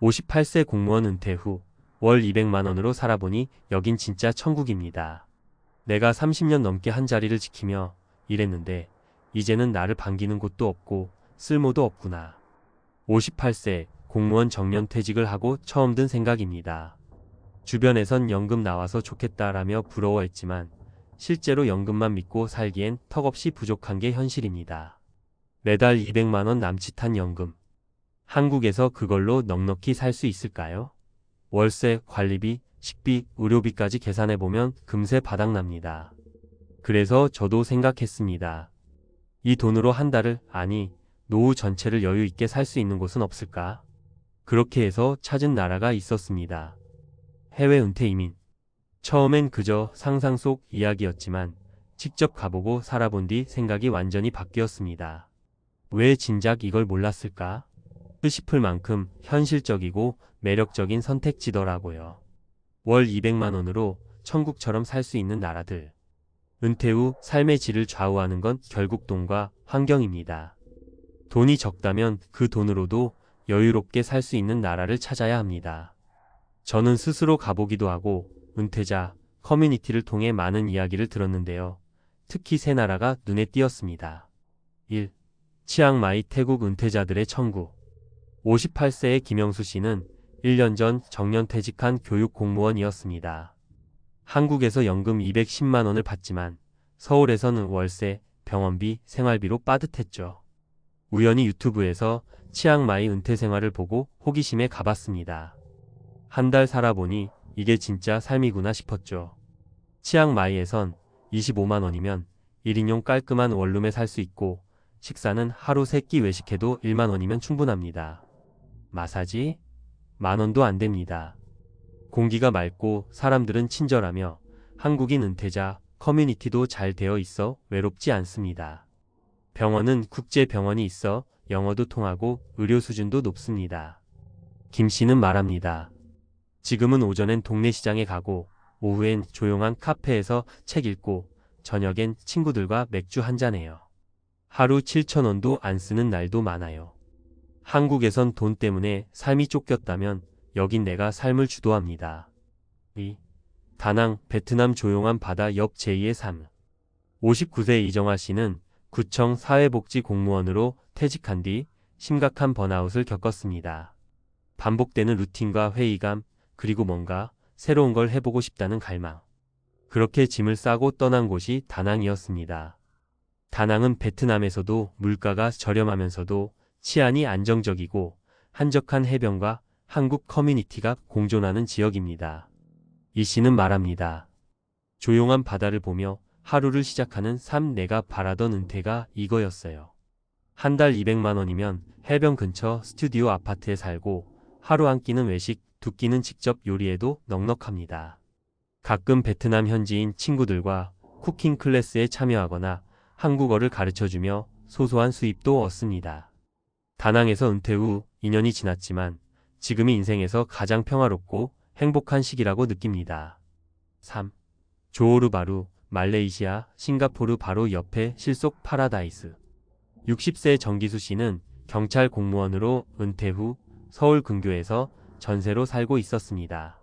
58세 공무원 은퇴 후 월 200만 원으로 살아보니 여긴 진짜 천국입니다. 내가 30년 넘게 한 자리를 지키며 일했는데 이제는 나를 반기는 곳도 없고 쓸모도 없구나. 58세 공무원 정년퇴직을 하고 처음 든 생각입니다. 주변에선 연금 나와서 좋겠다라며 부러워했지만 실제로 연금만 믿고 살기엔 턱없이 부족한 게 현실입니다. 매달 200만 원 남짓한 연금. 한국에서 그걸로 넉넉히 살 수 있을까요? 월세, 관리비, 식비, 의료비까지 계산해보면 금세 바닥납니다. 그래서 저도 생각했습니다. 이 돈으로 한 달을, 아니, 노후 전체를 여유 있게 살 수 있는 곳은 없을까? 그렇게 해서 찾은 나라가 있었습니다. 해외 은퇴 이민. 처음엔 그저 상상 속 이야기였지만 직접 가보고 살아본 뒤 생각이 완전히 바뀌었습니다. 왜 진작 이걸 몰랐을까? 싶을 만큼 현실적이고 매력적인 선택지더라고요. 월 200만 원으로 천국처럼 살 수 있는 나라들. 은퇴 후 삶의 질을 좌우하는 건 결국 돈과 환경입니다. 돈이 적다면 그 돈으로도 여유롭게 살 수 있는 나라를 찾아야 합니다. 저는 스스로 가보기도 하고 은퇴자 커뮤니티를 통해 많은 이야기를 들었는데요. 특히 세 나라가 눈에 띄었습니다. 1. 치앙마이 태국 은퇴자들의 천국. 58세의 김영수 씨는 1년 전 정년퇴직한 교육 공무원이었습니다. 한국에서 연금 210만 원을 받지만 서울에서는 월세, 병원비, 생활비로 빠듯했죠. 우연히 유튜브에서 치앙마이 은퇴 생활을 보고 호기심에 가봤습니다. 한 달 살아보니 이게 진짜 삶이구나 싶었죠. 치앙마이에선 25만 원이면 1인용 깔끔한 원룸에 살 수 있고 식사는 하루 3끼 외식해도 1만 원이면 충분합니다. 마사지? 10,000원도 안 됩니다. 공기가 맑고 사람들은 친절하며 한국인 은퇴자 커뮤니티도 잘 되어 있어 외롭지 않습니다. 병원은 국제병원이 있어 영어도 통하고 의료 수준도 높습니다. 김 씨는 말합니다. 지금은 오전엔 동네 시장에 가고 오후엔 조용한 카페에서 책 읽고 저녁엔 친구들과 맥주 한잔해요. 하루 7,000원도 안 쓰는 날도 많아요. 한국에선 돈 때문에 삶이 쫓겼다면 여긴 내가 삶을 주도합니다. 2. 다낭, 베트남 조용한 바다 옆 제2의 삶. 59세 이정아 씨는 구청 사회복지 공무원으로 퇴직한 뒤 심각한 번아웃을 겪었습니다. 반복되는 루틴과 회의감, 그리고 뭔가 새로운 걸 해보고 싶다는 갈망. 그렇게 짐을 싸고 떠난 곳이 다낭이었습니다. 다낭은 베트남에서도 물가가 저렴하면서도 치안이 안정적이고 한적한 해변과 한국 커뮤니티가 공존하는 지역입니다. 이 씨는 말합니다. 조용한 바다를 보며 하루를 시작하는 삶 내가 바라던 은퇴가 이거였어요. 한 달 200만 원이면 해변 근처 스튜디오 아파트에 살고 하루 한 끼는 외식, 두 끼는 직접 요리해도 넉넉합니다. 가끔 베트남 현지인 친구들과 쿠킹 클래스에 참여하거나 한국어를 가르쳐주며 소소한 수입도 얻습니다. 다낭에서 은퇴 후 2년이 지났지만 지금이 인생에서 가장 평화롭고 행복한 시기라고 느낍니다. 3. 조호르 바루, 말레이시아, 싱가포르 바로 옆에 실속 파라다이스. 60세 정기수 씨는 경찰 공무원으로 은퇴 후 서울 근교에서 전세로 살고 있었습니다.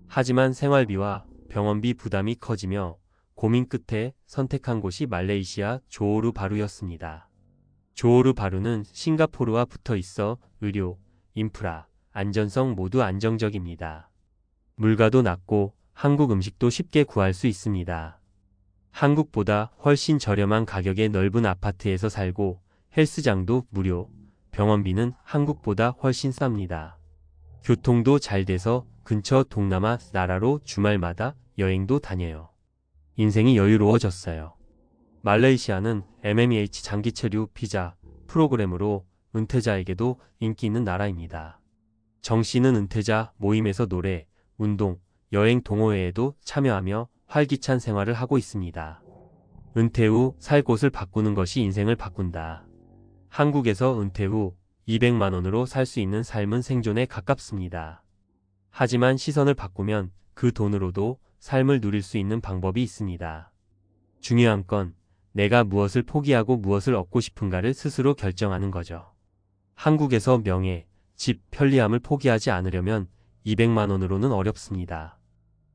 하지만 생활비와 병원비 부담이 커지며 고민 끝에 선택한 곳이 말레이시아 조호르 바루였습니다. 조호르 바루는 싱가포르와 붙어 있어 의료, 인프라, 안전성 모두 안정적입니다. 물가도 낮고 한국 음식도 쉽게 구할 수 있습니다. 한국보다 훨씬 저렴한 가격의 넓은 아파트에서 살고 헬스장도 무료, 병원비는 한국보다 훨씬 쌉니다. 교통도 잘 돼서 근처 동남아 나라로 주말마다 여행도 다녀요. 인생이 여유로워졌어요. 말레이시아는 MMEH 장기 체류 비자 프로그램으로 은퇴자에게도 인기 있는 나라입니다. 정 씨는 은퇴자 모임에서 노래, 운동, 여행 동호회에도 참여하며 활기찬 생활을 하고 있습니다. 은퇴 후 살 곳을 바꾸는 것이 인생을 바꾼다. 한국에서 은퇴 후 200만 원으로 살 수 있는 삶은 생존에 가깝습니다. 하지만 시선을 바꾸면 그 돈으로도 삶을 누릴 수 있는 방법이 있습니다. 중요한 건 내가 무엇을 포기하고 무엇을 얻고 싶은가를 스스로 결정하는 거죠. 한국에서 명예, 집, 편리함을 포기하지 않으려면 200만 원으로는 어렵습니다.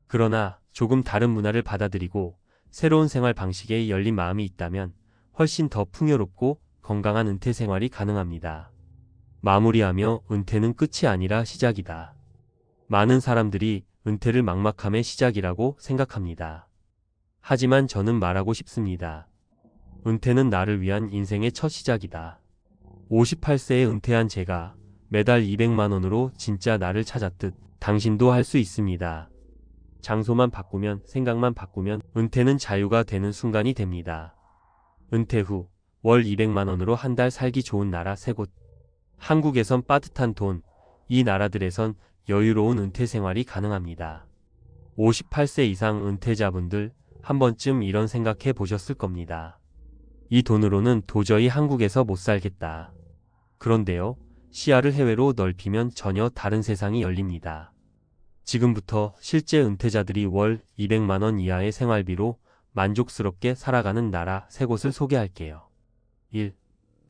그러나 조금 다른 문화를 받아들이고 새로운 생활 방식에 열린 마음이 있다면 훨씬 더 풍요롭고 건강한 은퇴 생활이 가능합니다. 마무리하며 은퇴는 끝이 아니라 시작이다. 많은 사람들이 은퇴를 막막함의 시작이라고 생각합니다. 하지만 저는 말하고 싶습니다. 은퇴는 나를 위한 인생의 첫 시작이다. 58세에 은퇴한 제가 매달 200만 원으로 진짜 나를 찾았듯 당신도 할 수 있습니다. 장소만 바꾸면, 생각만 바꾸면 은퇴는 자유가 되는 순간이 됩니다. 은퇴 후 월 200만 원으로 한 달 살기 좋은 나라 3곳. 한국에선 빠듯한 돈, 이 나라들에선 여유로운 은퇴 생활이 가능합니다. 58세 이상 은퇴자분들 한 번쯤 이런 생각해 보셨을 겁니다. 이 돈으로는 도저히 한국에서 못 살겠다. 그런데요, 시야를 해외로 넓히면 전혀 다른 세상이 열립니다. 지금부터 실제 은퇴자들이 월 200만 원 이하의 생활비로 만족스럽게 살아가는 나라 3곳을 소개할게요. 1.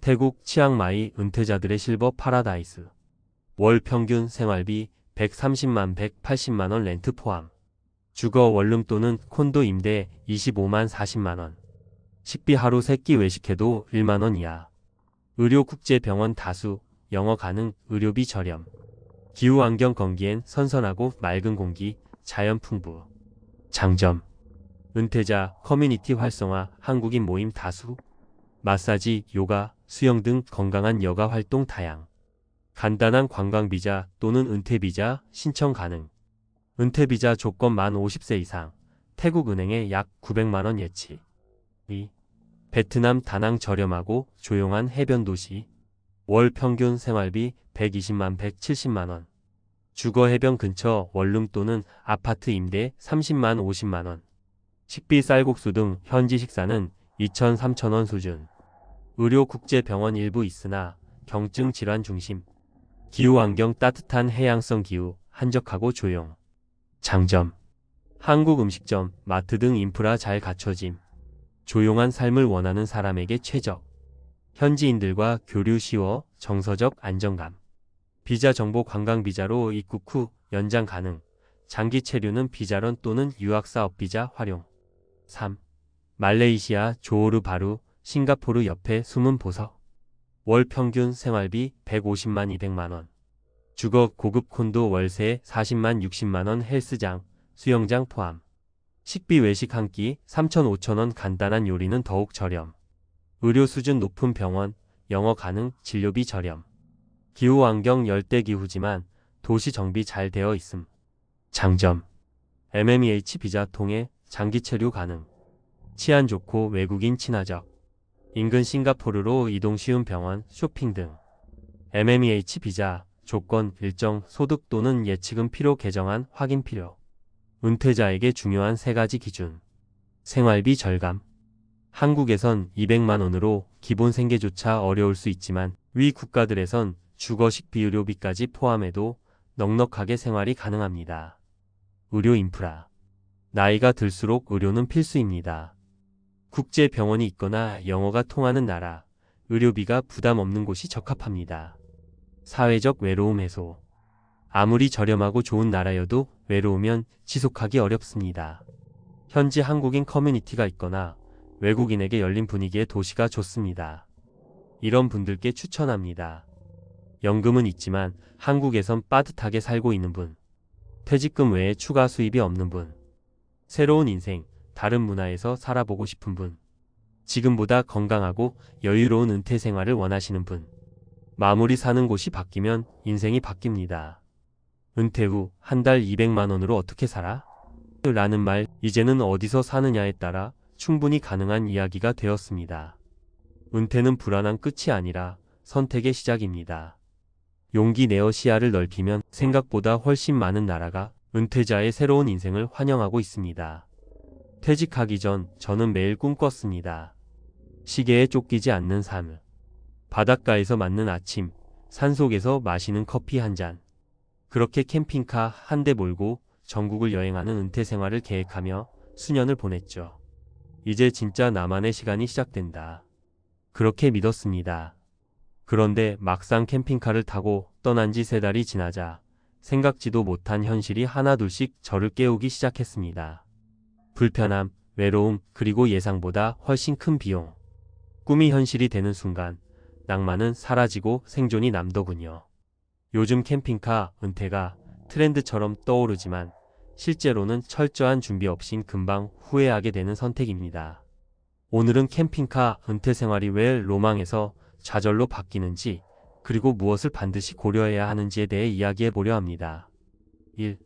태국 치앙마이 은퇴자들의 실버 파라다이스. 월 평균 생활비 130만 180만 원 렌트 포함. 주거 원룸 또는 콘도 임대 25만 40만 원. 식비 하루 3끼 외식해도 1만 원 이하. 의료 국제병원 다수, 영어 가능, 의료비 저렴. 기후환경 건기엔 선선하고 맑은 공기, 자연 풍부. 장점. 은퇴자, 커뮤니티 활성화, 한국인 모임 다수. 마사지, 요가, 수영 등 건강한 여가 활동 다양. 간단한 관광비자 또는 은퇴비자 신청 가능. 은퇴비자 조건 만 50세 이상. 태국은행에 약 900만 원 예치. 2. 베트남 다낭 저렴하고 조용한 해변 도시. 월 평균 생활비 120만 170만 원. 주거 해변 근처 원룸 또는 아파트 임대 30만 50만 원. 식비 쌀국수 등 현지 식사는 2천 3천 원 수준. 의료 국제병원 일부 있으나 경증 질환 중심. 기후환경 따뜻한 해양성 기후, 한적하고 조용. 장점. 한국 음식점, 마트 등 인프라 잘 갖춰짐. 조용한 삶을 원하는 사람에게 최적. 현지인들과 교류 쉬워, 정서적 안정감. 비자 정보 관광 비자로 입국 후 연장 가능. 장기 체류는 비자론 또는 유학사업 비자 활용. 3. 말레이시아 조호르 바루, 싱가포르 옆에 숨은 보석. 월 평균 생활비 150만 200만 원. 주거 고급 콘도 월세 40만 60만 원 헬스장, 수영장 포함. 식비 외식 한 끼 3천 5천 원 간단한 요리는 더욱 저렴. 의료 수준 높은 병원, 영어 가능, 진료비 저렴. 기후환경 열대기후지만 도시 정비 잘 되어 있음. 장점. MMEH 비자 통해 장기 체류 가능. 치안 좋고 외국인 친화적. 인근 싱가포르로 이동 쉬운 병원, 쇼핑 등. MMEH 비자 조건 일정 소득 또는 예치금 필요 계정안 확인 필요. 은퇴자에게 중요한 3가지 기준. 생활비 절감. 한국에선 200만 원으로 기본 생계조차 어려울 수 있지만 위 국가들에선 주거 식비 의료비까지 포함해도 넉넉하게 생활이 가능합니다. 의료 인프라. 나이가 들수록 의료는 필수입니다. 국제병원이 있거나 영어가 통하는 나라, 의료비가 부담 없는 곳이 적합합니다. 사회적 외로움 해소. 아무리 저렴하고 좋은 나라여도 외로우면 지속하기 어렵습니다. 현지 한국인 커뮤니티가 있거나 외국인에게 열린 분위기의 도시가 좋습니다. 이런 분들께 추천합니다. 연금은 있지만 한국에선 빠듯하게 살고 있는 분. 퇴직금 외에 추가 수입이 없는 분. 새로운 인생, 다른 문화에서 살아보고 싶은 분. 지금보다 건강하고 여유로운 은퇴 생활을 원하시는 분. 마무리 사는 곳이 바뀌면 인생이 바뀝니다. 은퇴 후 한 달 200만 원으로 어떻게 살아? 라는 말, 이제는 어디서 사느냐에 따라 충분히 가능한 이야기가 되었습니다. 은퇴는 불안한 끝이 아니라 선택의 시작입니다. 용기 내어 시야를 넓히면 생각보다 훨씬 많은 나라가 은퇴자의 새로운 인생을 환영하고 있습니다. 퇴직하기 전 저는 매일 꿈꿨습니다. 시계에 쫓기지 않는 삶. 바닷가에서 맞는 아침, 산속에서 마시는 커피 한 잔. 그렇게 캠핑카 한 대 몰고 전국을 여행하는 은퇴 생활을 계획하며 수년을 보냈죠. 이제 진짜 나만의 시간이 시작된다. 그렇게 믿었습니다. 그런데 막상 캠핑카를 타고 떠난 지 3달이 지나자 생각지도 못한 현실이 하나둘씩 저를 깨우기 시작했습니다. 불편함, 외로움, 그리고 예상보다 훨씬 큰 비용. 꿈이 현실이 되는 순간 낭만은 사라지고 생존이 남더군요. 요즘 캠핑카 은퇴가 트렌드처럼 떠오르지만 실제로는 철저한 준비 없인 금방 후회하게 되는 선택입니다. 오늘은 캠핑카 은퇴 생활이 왜 로망에서 좌절로 바뀌는지, 그리고 무엇을 반드시 고려해야 하는지에 대해 이야기해 보려 합니다. 1.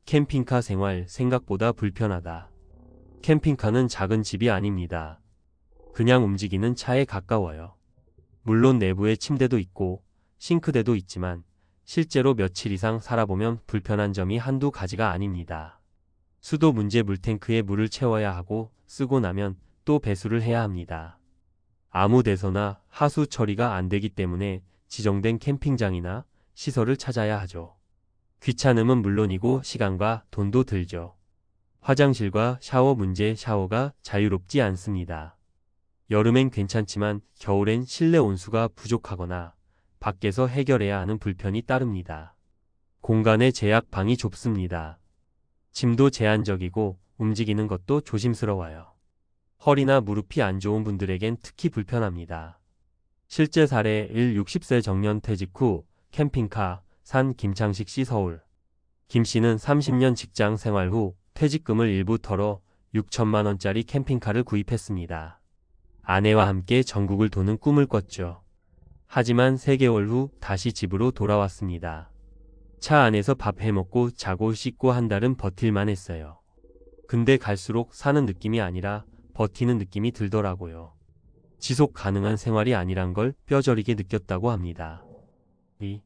캠핑카 생활 생각보다 불편하다. 캠핑카는 작은 집이 아닙니다. 그냥 움직이는 차에 가까워요. 물론 내부에 침대도 있고 싱크대도 있지만 실제로 며칠 이상 살아보면 불편한 점이 한두 가지가 아닙니다. 수도 문제, 물탱크에 물을 채워야 하고 쓰고 나면 또 배수를 해야 합니다. 아무 데서나 하수 처리가 안 되기 때문에 지정된 캠핑장이나 시설을 찾아야 하죠. 귀찮음은 물론이고 시간과 돈도 들죠. 화장실과 샤워 문제, 샤워가 자유롭지 않습니다. 여름엔 괜찮지만 겨울엔 실내 온수가 부족하거나 밖에서 해결해야 하는 불편이 따릅니다. 공간의 제약, 방이 좁습니다. 짐도 제한적이고 움직이는 것도 조심스러워요. 허리나 무릎이 안 좋은 분들에겐 특히 불편합니다. 실제 사례 60세 정년 퇴직 후 캠핑카 산 김창식 씨. 서울. 김 씨는 30년 직장 생활 후 퇴직금을 일부 털어 6천만 원짜리 캠핑카를 구입했습니다. 아내와 함께 전국을 도는 꿈을 꿨죠. 하지만 3개월 후 다시 집으로 돌아왔습니다. 차 안에서 밥 해먹고 자고 씻고 한 달은 버틸만 했어요. 근데 갈수록 사는 느낌이 아니라 버티는 느낌이 들더라고요. 지속 가능한 생활이 아니란 걸 뼈저리게 느꼈다고 합니다. 2.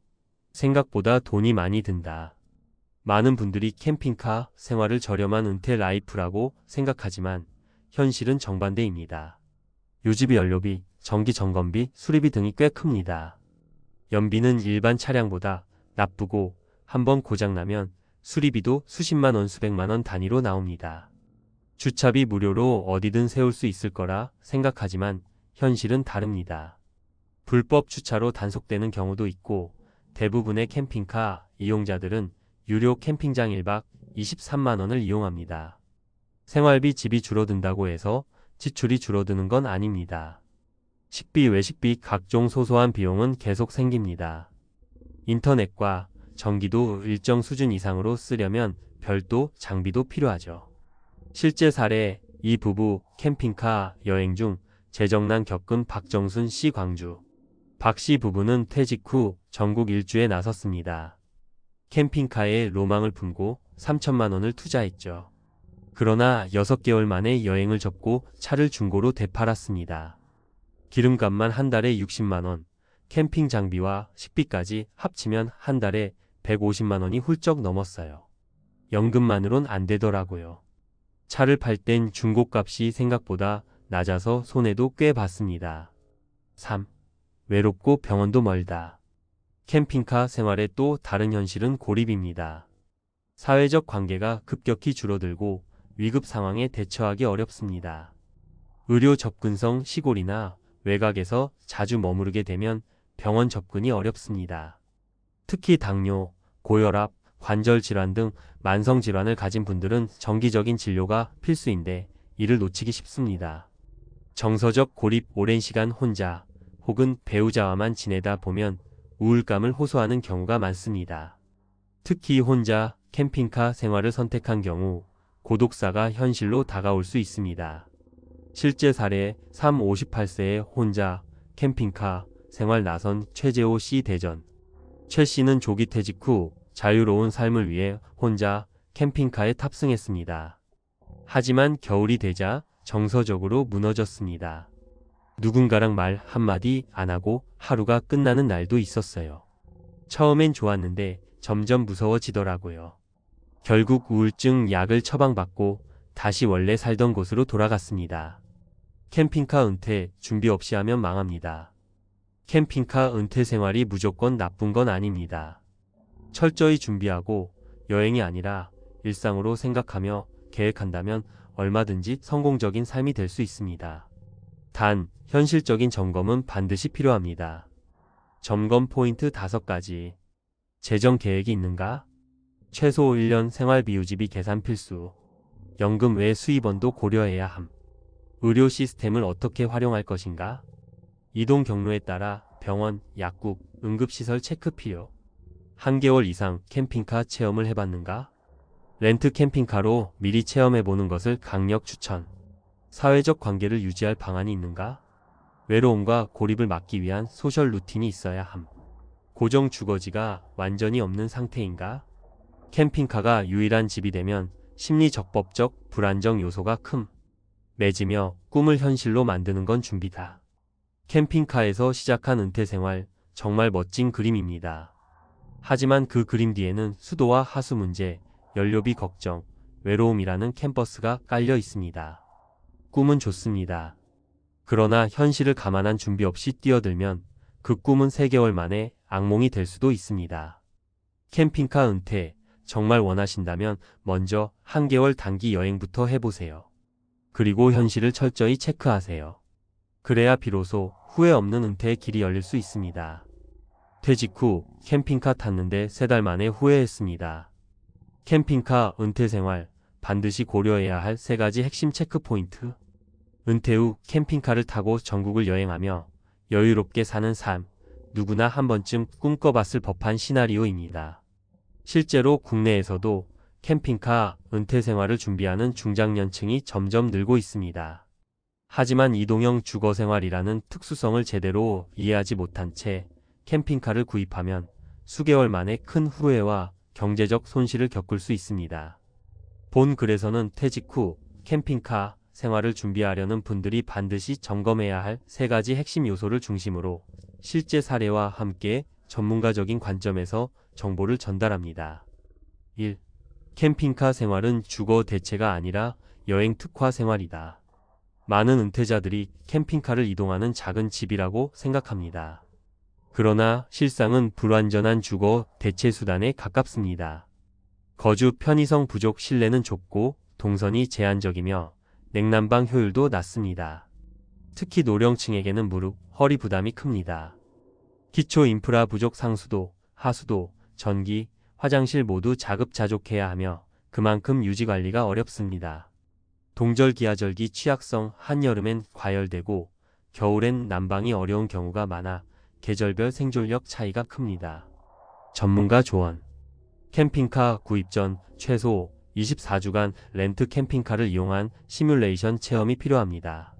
생각보다 돈이 많이 든다. 많은 분들이 캠핑카 생활을 저렴한 은퇴 라이프라고 생각하지만 현실은 정반대입니다. 유지비, 연료비, 정기 점검비, 수리비 등이 꽤 큽니다. 연비는 일반 차량보다 나쁘고 한번 고장나면 수리비도 수십만 원, 수백만 원 단위로 나옵니다. 주차비 무료로 어디든 세울 수 있을 거라 생각하지만 현실은 다릅니다. 불법 주차로 단속되는 경우도 있고 대부분의 캠핑카 이용자들은 유료 캠핑장 1박 23만 원을 이용합니다. 생활비, 집이 줄어든다고 해서 지출이 줄어드는 건 아닙니다. 식비, 외식비, 각종 소소한 비용은 계속 생깁니다. 인터넷과 전기도 일정 수준 이상으로 쓰려면 별도 장비도 필요하죠. 실제 사례, 이 부부 캠핑카 여행 중 재정난 겪은 박정순 씨. 광주. 박 씨 부부는 퇴직 후 전국 일주에 나섰습니다. 캠핑카에 로망을 품고 3천만 원을 투자했죠. 그러나 6개월 만에 여행을 접고 차를 중고로 되팔았습니다. 기름값만 한 달에 60만 원, 캠핑 장비와 식비까지 합치면 한 달에 150만 원이 훌쩍 넘었어요. 연금만으론 안 되더라고요. 차를 팔 땐 중고값이 생각보다 낮아서 손해도 꽤 봤습니다. 3. 외롭고 병원도 멀다. 캠핑카 생활의 또 다른 현실은 고립입니다. 사회적 관계가 급격히 줄어들고 위급 상황에 대처하기 어렵습니다. 의료 접근성 시골이나 외곽에서 자주 머무르게 되면 병원 접근이 어렵습니다. 특히 당뇨, 고혈압, 관절 질환 등 만성 질환을 가진 분들은 정기적인 진료가 필수인데 이를 놓치기 쉽습니다. 정서적 고립, 오랜 시간 혼자 혹은 배우자와만 지내다 보면 우울감을 호소하는 경우가 많습니다. 특히 혼자 캠핑카 생활을 선택한 경우 고독사가 현실로 다가올 수 있습니다. 실제 사례 58세에 혼자 캠핑카 생활 나선 최재호 씨. 대전. 최 씨는 조기 퇴직 후 자유로운 삶을 위해 혼자 캠핑카에 탑승했습니다. 하지만 겨울이 되자 정서적으로 무너졌습니다. 누군가랑 말 한마디 안 하고 하루가 끝나는 날도 있었어요. 처음엔 좋았는데 점점 무서워지더라고요. 결국 우울증 약을 처방받고 다시 원래 살던 곳으로 돌아갔습니다. 캠핑카 은퇴 준비 없이 하면 망합니다. 캠핑카 은퇴 생활이 무조건 나쁜 건 아닙니다. 철저히 준비하고 여행이 아니라 일상으로 생각하며 계획한다면 얼마든지 성공적인 삶이 될 수 있습니다. 단, 현실적인 점검은 반드시 필요합니다. 점검 포인트 5가지. 재정 계획이 있는가? 최소 1년 생활비 유지비 계산 필수. 연금 외 수입원도 고려해야 함. 의료 시스템을 어떻게 활용할 것인가? 이동 경로에 따라 병원, 약국, 응급시설 체크 필요. 한 개월 이상 캠핑카 체험을 해봤는가? 렌트 캠핑카로 미리 체험해보는 것을 강력 추천. 사회적 관계를 유지할 방안이 있는가? 외로움과 고립을 막기 위한 소셜 루틴이 있어야 함. 고정 주거지가 완전히 없는 상태인가? 캠핑카가 유일한 집이 되면 심리적법적 불안정 요소가 큼. 맺으며 꿈을 현실로 만드는 건 준비다. 캠핑카에서 시작한 은퇴생활, 정말 멋진 그림입니다. 하지만 그 그림 뒤에는 수도와 하수 문제, 연료비 걱정, 외로움이라는 캔버스가 깔려 있습니다. 꿈은 좋습니다. 그러나 현실을 감안한 준비 없이 뛰어들면 그 꿈은 3개월 만에 악몽이 될 수도 있습니다. 캠핑카 은퇴, 정말 원하신다면 먼저 한 개월 단기 여행부터 해보세요. 그리고 현실을 철저히 체크하세요. 그래야 비로소 후회 없는 은퇴의 길이 열릴 수 있습니다. 퇴직 후 캠핑카 탔는데 3달 만에 후회했습니다. 캠핑카 은퇴 생활, 반드시 고려해야 할 3가지 핵심 체크 포인트. 은퇴 후 캠핑카를 타고 전국을 여행하며 여유롭게 사는 삶, 누구나 한 번쯤 꿈꿔봤을 법한 시나리오입니다. 실제로 국내에서도 캠핑카 은퇴 생활을 준비하는 중장년층이 점점 늘고 있습니다. 하지만 이동형 주거 생활이라는 특수성을 제대로 이해하지 못한 채 캠핑카를 구입하면 수개월 만에 큰 후회와 경제적 손실을 겪을 수 있습니다. 본 글에서는 퇴직 후 캠핑카 생활을 준비하려는 분들이 반드시 점검해야 할 3가지 핵심 요소를 중심으로 실제 사례와 함께 전문가적인 관점에서 정보를 전달합니다. 1. 캠핑카 생활은 주거 대체가 아니라 여행 특화 생활이다. 많은 은퇴자들이 캠핑카를 이동하는 작은 집이라고 생각합니다. 그러나 실상은 불완전한 주거 대체 수단에 가깝습니다. 거주 편의성 부족, 실내는 좁고 동선이 제한적이며 냉난방 효율도 낮습니다. 특히 노령층에게는 무릎, 허리 부담이 큽니다. 기초 인프라 부족, 상수도, 하수도, 전기, 화장실 모두 자급자족해야 하며 그만큼 유지관리가 어렵습니다. 동절 기하절기 취약성, 한여름엔 과열되고 겨울엔 난방이 어려운 경우가 많아 계절별 생존력 차이가 큽니다. 전문가 조언. 캠핑카 구입 전 최소 24주간 렌트 캠핑카를 이용한 시뮬레이션 체험이 필요합니다.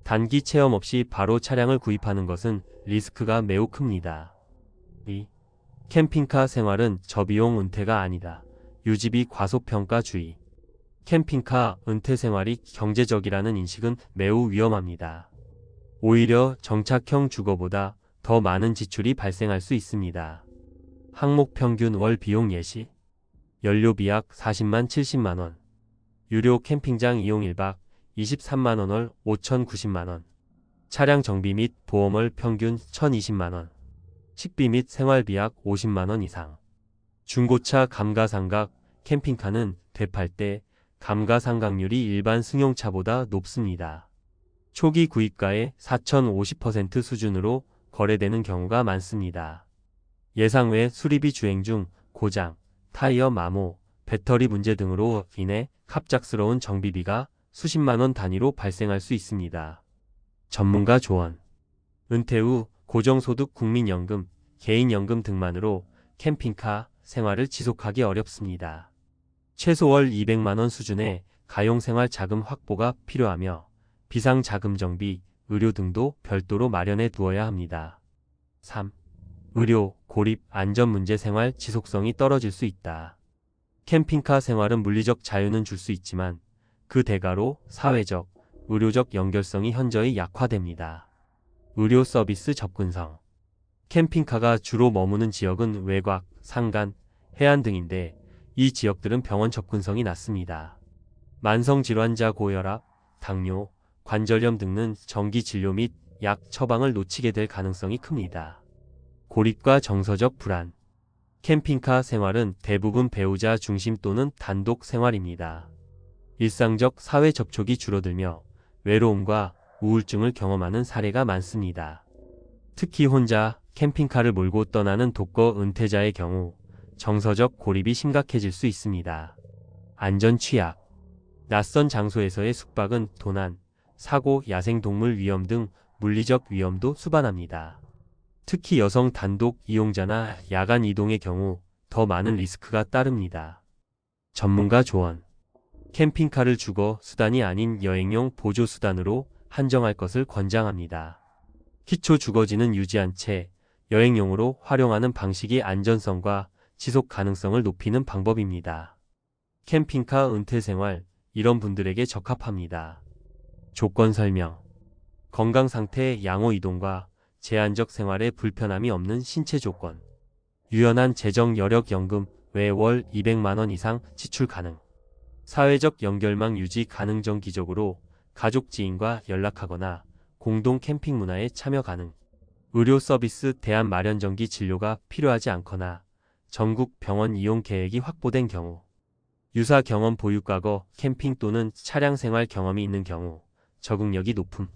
단기 체험 없이 바로 차량을 구입하는 것은 리스크가 매우 큽니다. 2. 캠핑카 생활은 저비용 은퇴가 아니다. 유지비 과소평가주의. 캠핑카 은퇴 생활이 경제적이라는 인식은 매우 위험합니다. 오히려 정착형 주거보다 더 많은 지출이 발생할 수 있습니다. 항목 평균 월 비용 예시. 연료비 약 40만 70만원. 유료 캠핑장 이용 1박 23만원, 월 5,090만원. 차량 정비 및 보험월 평균 1,020만원. 식비 및 생활비 약 50만원 이상. 중고차 감가상각. 캠핑카는 되팔 때 감가상각률이 일반 승용차보다 높습니다. 초기 구입가의 4,050% 수준으로 거래되는 경우가 많습니다. 예상 외 수리비, 주행 중 고장, 타이어 마모, 배터리 문제 등으로 인해 갑작스러운 정비비가 수십만원 단위로 발생할 수 있습니다. 전문가 조언. 은퇴 후 고정소득 국민연금, 개인연금 등만으로 캠핑카 생활을 지속하기 어렵습니다. 최소 월 200만원 수준의 가용생활 자금 확보가 필요하며 비상자금 정비, 의료 등도 별도로 마련해 두어야 합니다. 3. 의료, 고립, 안전 문제. 생활 지속성이 떨어질 수 있다. 캠핑카 생활은 물리적 자유는 줄 수 있지만 그 대가로 사회적, 의료적 연결성이 현저히 약화됩니다. 의료 서비스 접근성. 캠핑카가 주로 머무는 지역은 외곽, 산간, 해안 등인데 이 지역들은 병원 접근성이 낮습니다. 만성질환자, 고혈압, 당뇨, 관절염 등은 정기 진료 및 약 처방을 놓치게 될 가능성이 큽니다. 고립과 정서적 불안. 캠핑카 생활은 대부분 배우자 중심 또는 단독 생활입니다. 일상적 사회 접촉이 줄어들며 외로움과 우울증을 경험하는 사례가 많습니다. 특히 혼자 캠핑카를 몰고 떠나는 독거 은퇴자의 경우 정서적 고립이 심각해질 수 있습니다. 안전 취약. 낯선 장소에서의 숙박은 도난, 사고, 야생동물 위험 등 물리적 위험도 수반합니다. 특히 여성 단독 이용자나 야간 이동의 경우 더 많은 리스크가 따릅니다. 전문가 조언. 캠핑카를 주거 수단이 아닌 여행용 보조 수단으로 한정할 것을 권장합니다. 기초 주거지는 유지한 채 여행용으로 활용하는 방식이 안전성과 지속 가능성을 높이는 방법입니다. 캠핑카 은퇴 생활, 이런 분들에게 적합합니다. 조건 설명. 건강 상태, 양호 이동과 제한적 생활에 불편함이 없는 신체 조건. 유연한 재정 여력 연금 외 월 200만 원 이상 지출 가능. 사회적 연결망 유지 가능 정기적으로 가족 지인과 연락하거나 공동 캠핑 문화에 참여 가능. 의료 서비스 대안 마련 정기 진료가 필요하지 않거나 전국 병원 이용 계획이 확보된 경우. 유사 경험 보유 과거 캠핑 또는 차량 생활 경험이 있는 경우 적응력이 높음.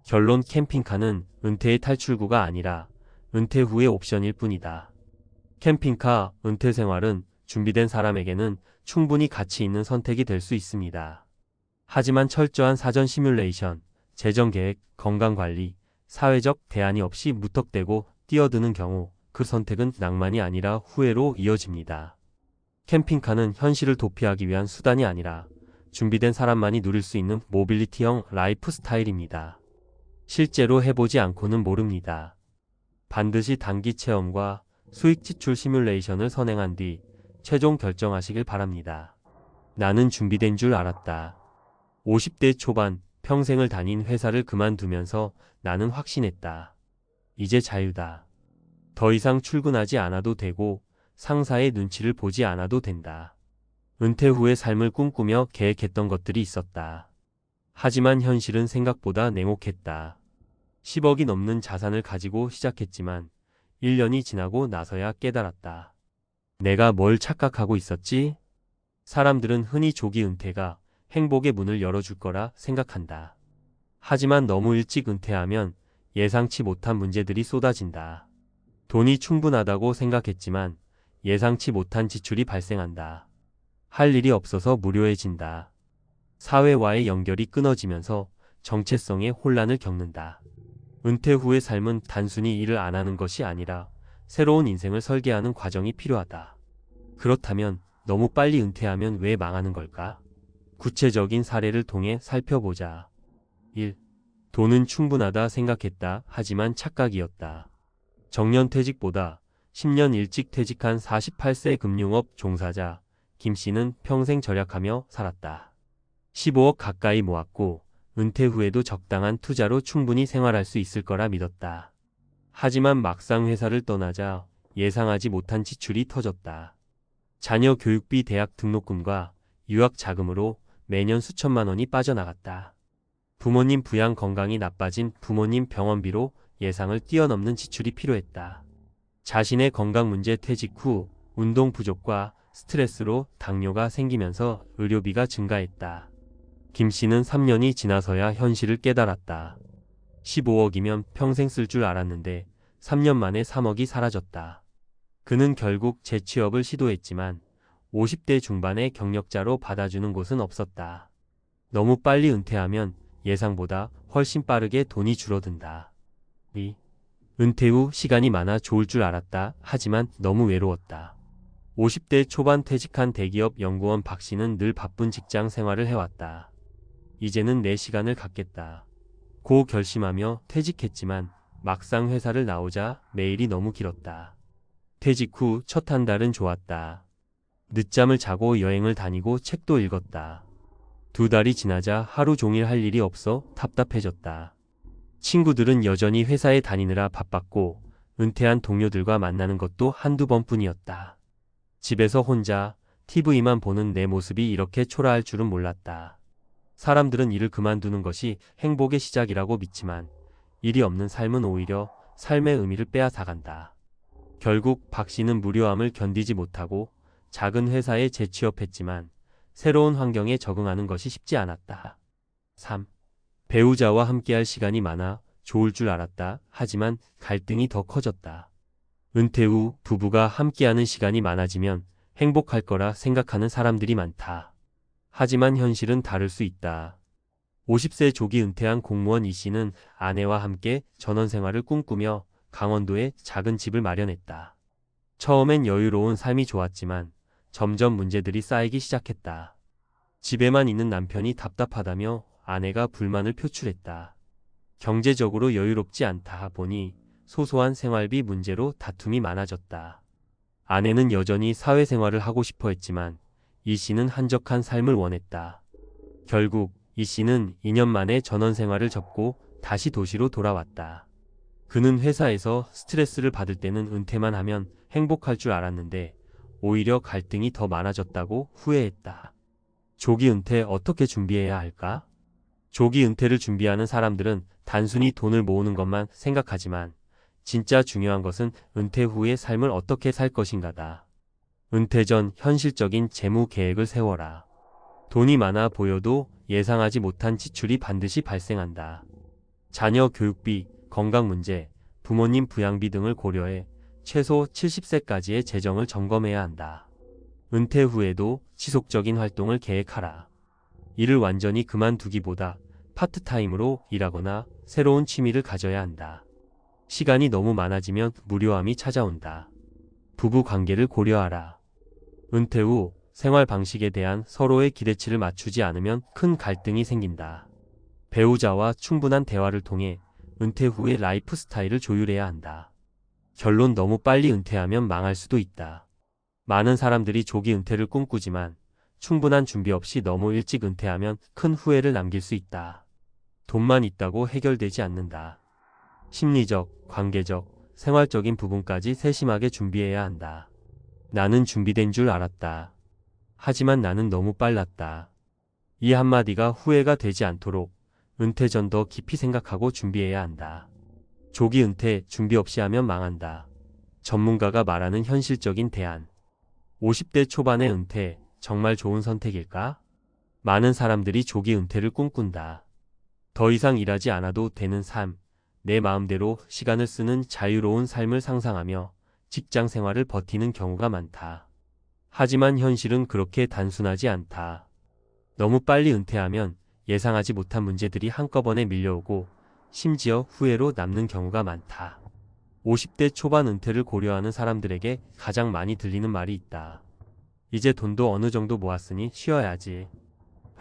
결론 캠핑카는 은퇴의 탈출구가 아니라 은퇴 후의 옵션일 뿐이다. 캠핑카 은퇴 생활은 준비된 사람에게는 충분히 가치 있는 선택이 될 수 있습니다. 하지만 철저한 사전 시뮬레이션, 재정 계획, 건강 관리, 사회적 대안이 없이 무턱대고 뛰어드는 경우 그 선택은 낭만이 아니라 후회로 이어집니다. 캠핑카는 현실을 도피하기 위한 수단이 아니라 준비된 사람만이 누릴 수 있는 모빌리티형 라이프 스타일입니다. 실제로 해보지 않고는 모릅니다. 반드시 단기 체험과 수익 지출 시뮬레이션을 선행한 뒤 최종 결정하시길 바랍니다. 나는 준비된 줄 알았다. 50대 초반 평생을 다닌 회사를 그만두면서 나는 확신했다. 이제 자유다. 더 이상 출근하지 않아도 되고 상사의 눈치를 보지 않아도 된다. 은퇴 후의 삶을 꿈꾸며 계획했던 것들이 있었다. 하지만 현실은 생각보다 냉혹했다. 10억이 넘는 자산을 가지고 시작했지만 1년이 지나고 나서야 깨달았다. 내가 뭘 착각하고 있었지? 사람들은 흔히 조기 은퇴가 행복의 문을 열어줄 거라 생각한다. 하지만 너무 일찍 은퇴하면 예상치 못한 문제들이 쏟아진다. 돈이 충분하다고 생각했지만 예상치 못한 지출이 발생한다. 할 일이 없어서 무료해진다. 사회와의 연결이 끊어지면서 정체성의 혼란을 겪는다. 은퇴 후의 삶은 단순히 일을 안 하는 것이 아니라 새로운 인생을 설계하는 과정이 필요하다. 그렇다면 너무 빨리 은퇴하면 왜 망하는 걸까? 구체적인 사례를 통해 살펴보자. 1. 돈은 충분하다 생각했다. 하지만 착각이었다. 정년퇴직보다 10년 일찍 퇴직한 48세 금융업 종사자 김 씨는 평생 절약하며 살았다. 15억 가까이 모았고 은퇴 후에도 적당한 투자로 충분히 생활할 수 있을 거라 믿었다. 하지만 막상 회사를 떠나자 예상하지 못한 지출이 터졌다. 자녀 교육비, 대학 등록금과 유학 자금으로 매년 수천만 원이 빠져나갔다. 부모님 부양, 건강이 나빠진 부모님 병원비로 예상을 뛰어넘는 지출이 필요했다. 자신의 건강 문제, 퇴직 후 운동 부족과 스트레스로 당뇨가 생기면서 의료비가 증가했다. 김 씨는 3년이 지나서야 현실을 깨달았다. 15억이면 평생 쓸 줄 알았는데 3년 만에 3억이 사라졌다. 그는 결국 재취업을 시도했지만 50대 중반의 경력자로 받아주는 곳은 없었다. 너무 빨리 은퇴하면 예상보다 훨씬 빠르게 돈이 줄어든다. 2. 은퇴 후 시간이 많아 좋을 줄 알았다. 하지만 너무 외로웠다. 50대 초반 퇴직한 대기업 연구원 박 씨는 늘 바쁜 직장 생활을 해왔다. 이제는 내 시간을 갖겠다 고 결심하며 퇴직했지만 막상 회사를 나오자 매일이 너무 길었다. 퇴직 후 첫 한 달은 좋았다. 늦잠을 자고 여행을 다니고 책도 읽었다. 2달이 지나자 하루 종일 할 일이 없어 답답해졌다. 친구들은 여전히 회사에 다니느라 바빴고 은퇴한 동료들과 만나는 것도 한두 번뿐이었다. 집에서 혼자 TV만 보는 내 모습이 이렇게 초라할 줄은 몰랐다. 사람들은 일을 그만두는 것이 행복의 시작이라고 믿지만 일이 없는 삶은 오히려 삶의 의미를 빼앗아간다. 결국 박 씨는 무료함을 견디지 못하고 작은 회사에 재취업했지만 새로운 환경에 적응하는 것이 쉽지 않았다. 3. 배우자와 함께할 시간이 많아 좋을 줄 알았다. 하지만 갈등이 더 커졌다. 은퇴 후 부부가 함께하는 시간이 많아지면 행복할 거라 생각하는 사람들이 많다. 하지만 현실은 다를 수 있다. 50세 조기 은퇴한 공무원 이 씨는 아내와 함께 전원 생활을 꿈꾸며 강원도에 작은 집을 마련했다. 처음엔 여유로운 삶이 좋았지만 점점 문제들이 쌓이기 시작했다. 집에만 있는 남편이 답답하다며 아내가 불만을 표출했다. 경제적으로 여유롭지 않다 보니 소소한 생활비 문제로 다툼이 많아졌다. 아내는 여전히 사회생활을 하고 싶어 했지만 이 씨는 한적한 삶을 원했다. 결국 이 씨는 2년 만에 전원 생활을 접고 다시 도시로 돌아왔다. 그는 회사에서 스트레스를 받을 때는 은퇴만 하면 행복할 줄 알았는데 오히려 갈등이 더 많아졌다고 후회했다. 조기 은퇴 어떻게 준비해야 할까? 조기 은퇴를 준비하는 사람들은 단순히 돈을 모으는 것만 생각하지만 진짜 중요한 것은 은퇴 후의 삶을 어떻게 살 것인가다. 은퇴 전 현실적인 재무 계획을 세워라. 돈이 많아 보여도 예상하지 못한 지출이 반드시 발생한다. 자녀 교육비, 건강 문제, 부모님 부양비 등을 고려해 최소 70세까지의 재정을 점검해야 한다. 은퇴 후에도 지속적인 활동을 계획하라. 일을 완전히 그만두기보다 파트타임으로 일하거나 새로운 취미를 가져야 한다. 시간이 너무 많아지면 무료함이 찾아온다. 부부 관계를 고려하라. 은퇴 후 생활 방식에 대한 서로의 기대치를 맞추지 않으면 큰 갈등이 생긴다. 배우자와 충분한 대화를 통해 은퇴 후의 라이프 스타일을 조율해야 한다. 결론 너무 빨리 은퇴하면 망할 수도 있다. 많은 사람들이 조기 은퇴를 꿈꾸지만 충분한 준비 없이 너무 일찍 은퇴하면 큰 후회를 남길 수 있다. 돈만 있다고 해결되지 않는다. 심리적, 관계적, 생활적인 부분까지 세심하게 준비해야 한다. 나는 준비된 줄 알았다. 하지만 나는 너무 빨랐다. 이 한마디가 후회가 되지 않도록 은퇴 전 더 깊이 생각하고 준비해야 한다. 조기 은퇴 준비 없이 하면 망한다. 전문가가 말하는 현실적인 대안. 50대 초반의 은퇴 정말 좋은 선택일까? 많은 사람들이 조기 은퇴를 꿈꾼다. 더 이상 일하지 않아도 되는 삶, 내 마음대로 시간을 쓰는 자유로운 삶을 상상하며 직장 생활을 버티는 경우가 많다. 하지만 현실은 그렇게 단순하지 않다. 너무 빨리 은퇴하면 예상하지 못한 문제들이 한꺼번에 밀려오고 심지어 후회로 남는 경우가 많다. 50대 초반 은퇴를 고려하는 사람들에게 가장 많이 들리는 말이 있다. 이제 돈도 어느 정도 모았으니 쉬어야지.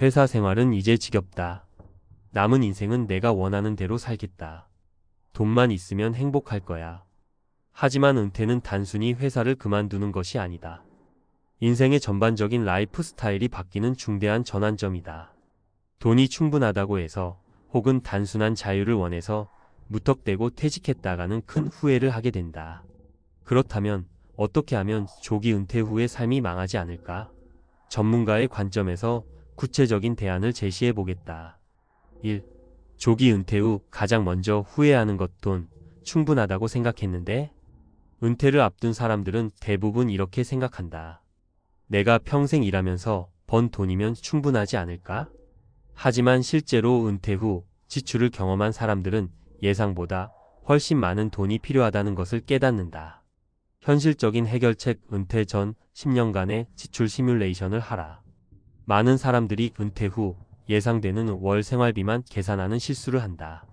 회사 생활은 이제 지겹다. 남은 인생은 내가 원하는 대로 살겠다. 돈만 있으면 행복할 거야. 하지만 은퇴는 단순히 회사를 그만두는 것이 아니다. 인생의 전반적인 라이프 스타일이 바뀌는 중대한 전환점이다. 돈이 충분하다고 해서 혹은 단순한 자유를 원해서 무턱대고 퇴직했다가는 큰 후회를 하게 된다. 그렇다면 어떻게 하면 조기 은퇴 후의 삶이 망하지 않을까? 전문가의 관점에서 구체적인 대안을 제시해 보겠다. 1. 조기 은퇴 후 가장 먼저 후회하는 것 돈 충분하다고 생각했는데? 은퇴를 앞둔 사람들은 대부분 이렇게 생각한다. 내가 평생 일하면서 번 돈이면 충분하지 않을까? 하지만 실제로 은퇴 후 지출을 경험한 사람들은 예상보다 훨씬 많은 돈이 필요하다는 것을 깨닫는다. 현실적인 해결책 은퇴 전 10년간의 지출 시뮬레이션을 하라. 많은 사람들이 은퇴 후 예상되는 월 생활비만 계산하는 실수를 한다.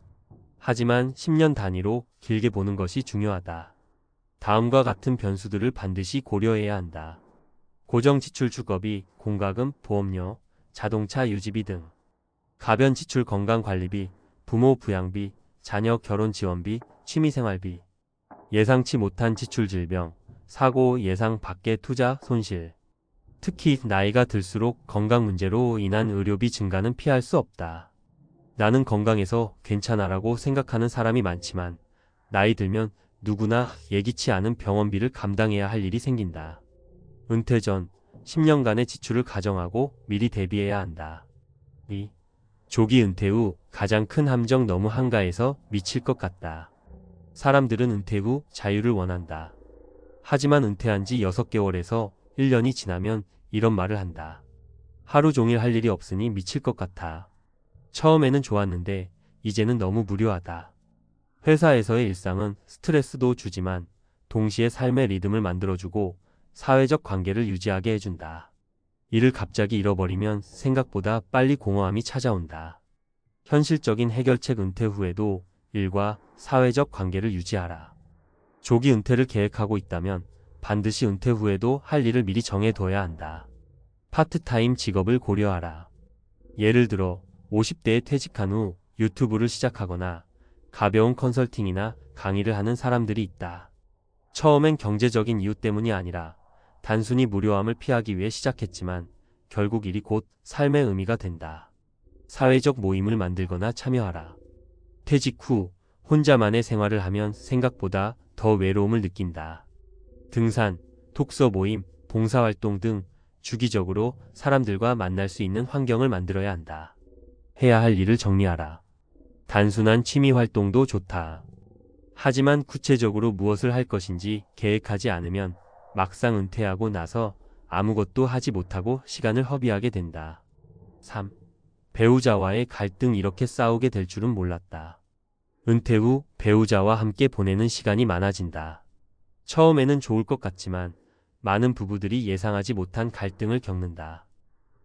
하지만 10년 단위로 길게 보는 것이 중요하다. 다음과 같은 변수들을 반드시 고려해야 한다. 고정 지출 주거비, 공과금, 보험료, 자동차 유지비 등. 가변 지출 건강관리비, 부모 부양비, 자녀 결혼 지원비, 취미생활비. 예상치 못한 지출 질병, 사고 예상 밖의 투자 손실. 특히 나이가 들수록 건강 문제로 인한 의료비 증가는 피할 수 없다. 나는 건강해서 괜찮아라고 생각하는 사람이 많지만 나이 들면 누구나 예기치 않은 병원비를 감당해야 할 일이 생긴다. 은퇴 전 10년간의 지출을 가정하고 미리 대비해야 한다. 2. 조기 은퇴 후 가장 큰 함정 너무 한가해서 미칠 것 같다. 사람들은 은퇴 후 자유를 원한다. 하지만 은퇴한 지 6개월에서 1년이 지나면 이런 말을 한다. 하루 종일 할 일이 없으니 미칠 것 같아. 처음에는 좋았는데 이제는 너무 무료하다. 회사에서의 일상은 스트레스도 주지만 동시에 삶의 리듬을 만들어주고 사회적 관계를 유지하게 해준다. 이를 갑자기 잃어버리면 생각보다 빨리 공허함이 찾아온다. 현실적인 해결책: 은퇴 후에도 일과 사회적 관계를 유지하라. 조기 은퇴를 계획하고 있다면 반드시 은퇴 후에도 할 일을 미리 정해둬야 한다. 파트타임 직업을 고려하라. 예를 들어 50대에 퇴직한 후 유튜브를 시작하거나 가벼운 컨설팅이나 강의를 하는 사람들이 있다. 처음엔 경제적인 이유 때문이 아니라 단순히 무료함을 피하기 위해 시작했지만 결국 일이 곧 삶의 의미가 된다. 사회적 모임을 만들거나 참여하라. 퇴직 후 혼자만의 생활을 하면 생각보다 더 외로움을 느낀다. 등산, 독서 모임, 봉사활동 등 주기적으로 사람들과 만날 수 있는 환경을 만들어야 한다. 해야 할 일을 정리하라. 단순한 취미 활동도 좋다. 하지만 구체적으로 무엇을 할 것인지 계획하지 않으면 막상 은퇴하고 나서 아무것도 하지 못하고 시간을 허비하게 된다. 3. 배우자와의 갈등: 이렇게 싸우게 될 줄은 몰랐다. 은퇴 후 배우자와 함께 보내는 시간이 많아진다. 처음에는 좋을 것 같지만 많은 부부들이 예상하지 못한 갈등을 겪는다.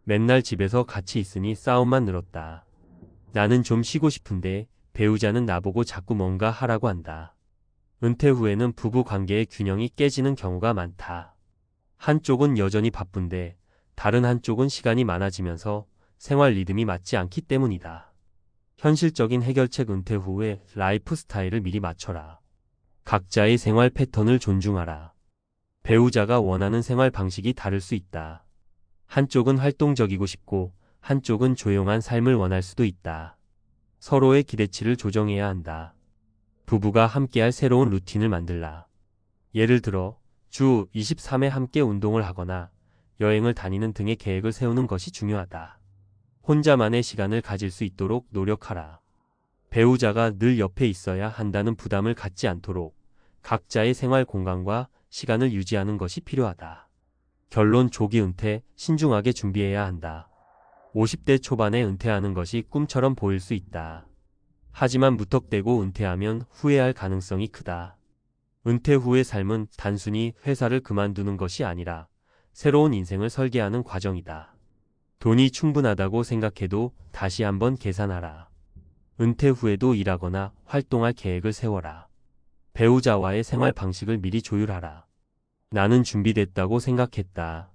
맨날 집에서 같이 있으니 싸움만 늘었다. 나는 좀 쉬고 싶은데 배우자는 나보고 자꾸 뭔가 하라고 한다. 은퇴 후에는 부부 관계의 균형이 깨지는 경우가 많다. 한쪽은 여전히 바쁜데 다른 한쪽은 시간이 많아지면서 생활 리듬이 맞지 않기 때문이다. 현실적인 해결책: 은퇴 후에 라이프 스타일을 미리 맞춰라. 각자의 생활 패턴을 존중하라. 배우자가 원하는 생활 방식이 다를 수 있다. 한쪽은 활동적이고 싶고 한쪽은 조용한 삶을 원할 수도 있다. 서로의 기대치를 조정해야 한다. 부부가 함께할 새로운 루틴을 만들라. 예를 들어 주 23회 함께 운동을 하거나 여행을 다니는 등의 계획을 세우는 것이 중요하다. 혼자만의 시간을 가질 수 있도록 노력하라. 배우자가 늘 옆에 있어야 한다는 부담을 갖지 않도록 각자의 생활 공간과 시간을 유지하는 것이 필요하다. 결론: 조기 은퇴 신중하게 준비해야 한다. 50대 초반에 은퇴하는 것이 꿈처럼 보일 수 있다. 하지만 무턱대고 은퇴하면 후회할 가능성이 크다. 은퇴 후의 삶은 단순히 회사를 그만두는 것이 아니라 새로운 인생을 설계하는 과정이다. 돈이 충분하다고 생각해도 다시 한번 계산하라. 은퇴 후에도 일하거나 활동할 계획을 세워라. 배우자와의 생활 방식을 미리 조율하라. 나는 준비됐다고 생각했다.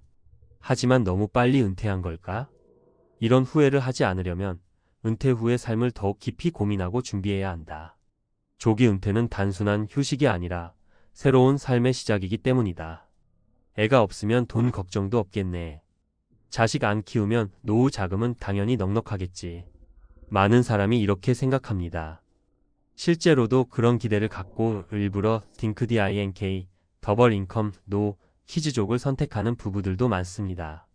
하지만 너무 빨리 은퇴한 걸까? 이런 후회를 하지 않으려면 은퇴 후의 삶을 더욱 깊이 고민하고 준비해야 한다. 조기 은퇴는 단순한 휴식이 아니라 새로운 삶의 시작이기 때문이다. 애가 없으면 돈 걱정도 없겠네. 자식 안 키우면 노후 자금은 당연히 넉넉하겠지. 많은 사람이 이렇게 생각합니다. 실제로도 그런 기대를 갖고 일부러 딩크 더블 인컴 노 키즈족을 선택하는 부부들도 많습니다.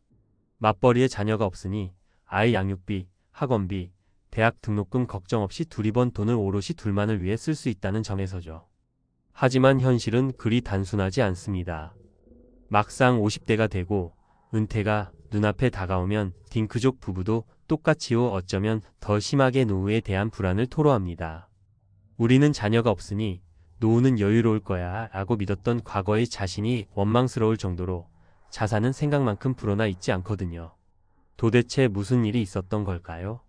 맞벌이에 자녀가 없으니 아이 양육비, 학원비, 대학 등록금 걱정 없이 둘이 번 돈을 오롯이 둘만을 위해 쓸 수 있다는 점에서죠. 하지만 현실은 그리 단순하지 않습니다. 막상 50대가 되고 은퇴가 눈앞에 다가오면 딩크족 부부도 똑같이요, 어쩌면 더 심하게 노후에 대한 불안을 토로합니다. 우리는 자녀가 없으니 노후는 여유로울 거야 라고 믿었던 과거의 자신이 원망스러울 정도로 자산은 생각만큼 불어나 있지 않거든요. 도대체 무슨 일이 있었던 걸까요?